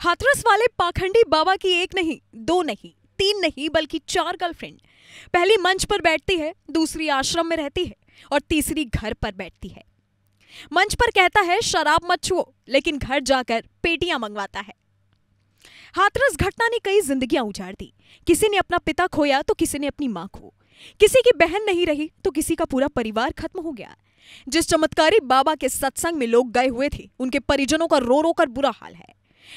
हाथरस वाले पाखंडी बाबा की एक नहीं, दो नहीं, तीन नहीं बल्कि 4 गर्लफ्रेंड। पहली मंच पर बैठती है, दूसरी आश्रम में रहती है और तीसरी घर पर बैठती है। मंच पर कहता है शराब मत छुओ, लेकिन घर जाकर पेटियां मंगवाता है। हाथरस घटना ने कई जिंदगियां उजाड़ दी। किसी ने अपना पिता खोया तो किसी ने अपनी मां खो। किसी की बहन नहीं रही तो किसी का पूरा परिवार खत्म हो गया। जिस चमत्कारी बाबा के सत्संग में लोग गए हुए थे, उनके परिजनों का रो रो कर बुरा हाल है।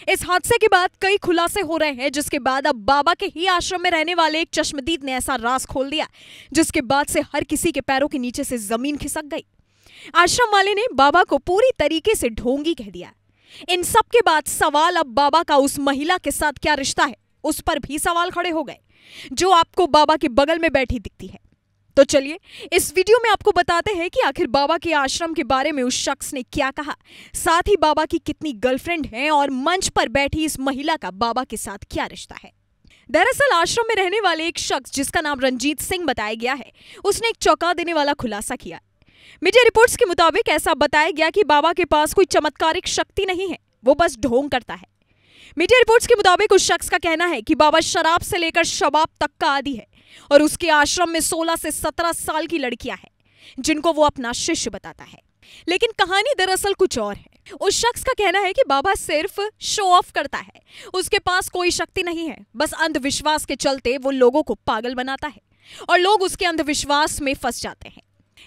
इस हादसे के बाद कई खुलासे हो रहे हैं, जिसके बाद अब बाबा के ही आश्रम में रहने वाले एक चश्मदीद ने ऐसा राज खोल दिया, जिसके बाद से हर किसी के पैरों के नीचे से जमीन खिसक गई। आश्रम वाले ने बाबा को पूरी तरीके से ढोंगी कह दिया। इन सब के बाद सवाल अब बाबा का उस महिला के साथ क्या रिश्ता है, उस पर भी सवाल खड़े हो गए, जो आपको बाबा के बगल में बैठी दिखती है। तो चलिए इस वीडियो में आपको बताते हैं कि आखिर बाबा के आश्रम के बारे में उस शख्स ने क्या कहा, साथ ही बाबा की कितनी गर्लफ्रेंड हैं और मंच पर बैठी इस महिला का बाबा के साथ क्या रिश्ता है। दरअसल आश्रम में रहने वाले एक शख्स, जिसका नाम रंजीत सिंह बताया गया है, उसने एक चौंका देने वाला खुलासा किया। मीडिया रिपोर्ट्स के मुताबिक ऐसा बताया गया कि बाबा के पास कोई चमत्कारिक शक्ति नहीं है, वो बस ढोंग करता है। मीडिया रिपोर्ट्स के मुताबिक उस शख्स का कहना है कि बाबा शराब से लेकर शबाब तक का आदी है और उसके आश्रम में 16 से 17 साल की लड़कियां हैं, जिनको वो अपना शिष्य बताता है। लेकिन कहानी दरअसल कुछ और है। उस शख्स का कहना है कि बाबा सिर्फ शो ऑफ करता है, उसके पास कोई शक्ति नहीं है, बस अंधविश्वास के चलते वो लोगों को पागल बनाता है और लोग उसके अंधविश्वास में फंस जाते हैं।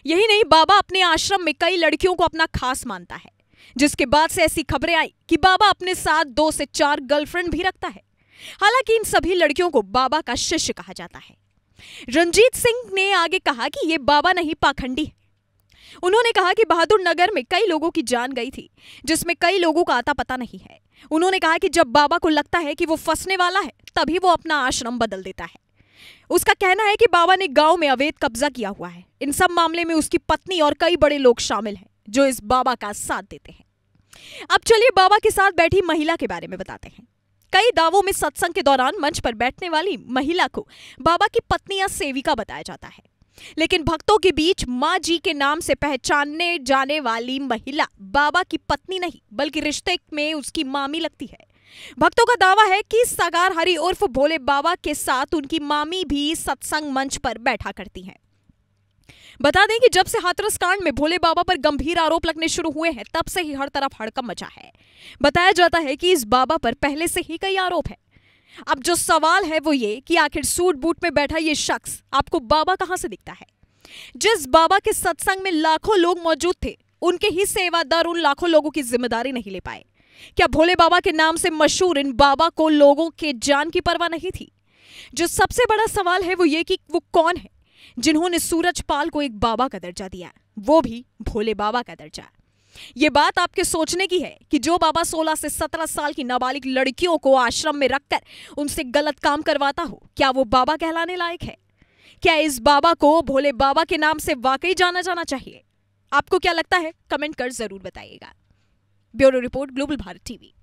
यही नहीं, बाबा अपने आश्रम में कई लड़कियों को अपना खास मानता है, जिसके बाद से ऐसी खबरें आई कि बाबा अपने साथ 2 से 4 गर्लफ्रेंड भी रखता है। हालांकि इन सभी लड़कियों को बाबा का शिष्य कहा जाता है। रंजीत सिंह ने आगे कहा कि ये बाबा नहीं, पाखंडी है। उन्होंने कहा कि बहादुर नगर में कई लोगों की जान गई थी, जिसमें कई लोगों का आता पता नहीं है। उन्होंने कहा कि जब बाबा को लगता है कि वो फंसने वाला है, तभी वो अपना आश्रम बदल देता है। उसका कहना है कि बाबा ने गांव में अवैध कब्जा किया हुआ है। इन सब मामले में उसकी पत्नी और कई बड़े लोग शामिल हैं, जो इस बाबा का साथ देते हैं। अब चलिए बाबा के साथ बैठी महिला के बारे में बताते हैं। कई दावों में सत्संग के दौरान मंच पर बैठने वाली महिला को बाबा की पत्नी या सेविका बताया जाता है, लेकिन भक्तों के बीच मां जी के नाम से पहचानने जाने वाली महिला बाबा की पत्नी नहीं, बल्कि रिश्ते में उसकी मामी लगती है। भक्तों का दावा है कि सागार हरि उर्फ भोले बाबा के साथ उनकी मामी भी सत्संग मंच पर बैठा करती हैं। बता दें कि जब से हाथरस कांड में भोले बाबा पर गंभीर आरोप लगने शुरू हुए हैं, तब से ही हर तरफ हड़कंप मचा है। बताया जाता है कि इस बाबा पर पहले से ही कई आरोप हैं। अब जो सवाल है वो ये कि आखिर सूट बूट में बैठा ये शख्स आपको बाबा कहां से दिखता है। जिस बाबा के सत्संग में लाखों लोग मौजूद थे, उनके ही सेवादार उन लाखों लोगों की जिम्मेदारी नहीं ले पाए। क्या भोले बाबा के नाम से मशहूर इन बाबा को लोगों के जान की परवाह नहीं थी? जो सबसे बड़ा सवाल है वो ये कि वो कौन है जिन्होंने सूरजपाल को एक बाबा का दर्जा दिया, वो भी भोले बाबा का दर्जा। ये बात आपके सोचने की है कि जो बाबा 16 से 17 साल की नाबालिग लड़कियों को आश्रम में रखकर उनसे गलत काम करवाता हो, क्या वो बाबा कहलाने लायक है? क्या इस बाबा को भोले बाबा के नाम से वाकई जाना जाना चाहिए? आपको क्या लगता है? कमेंट कर जरूर बताइएगा। Bureau report, global Bharat TV.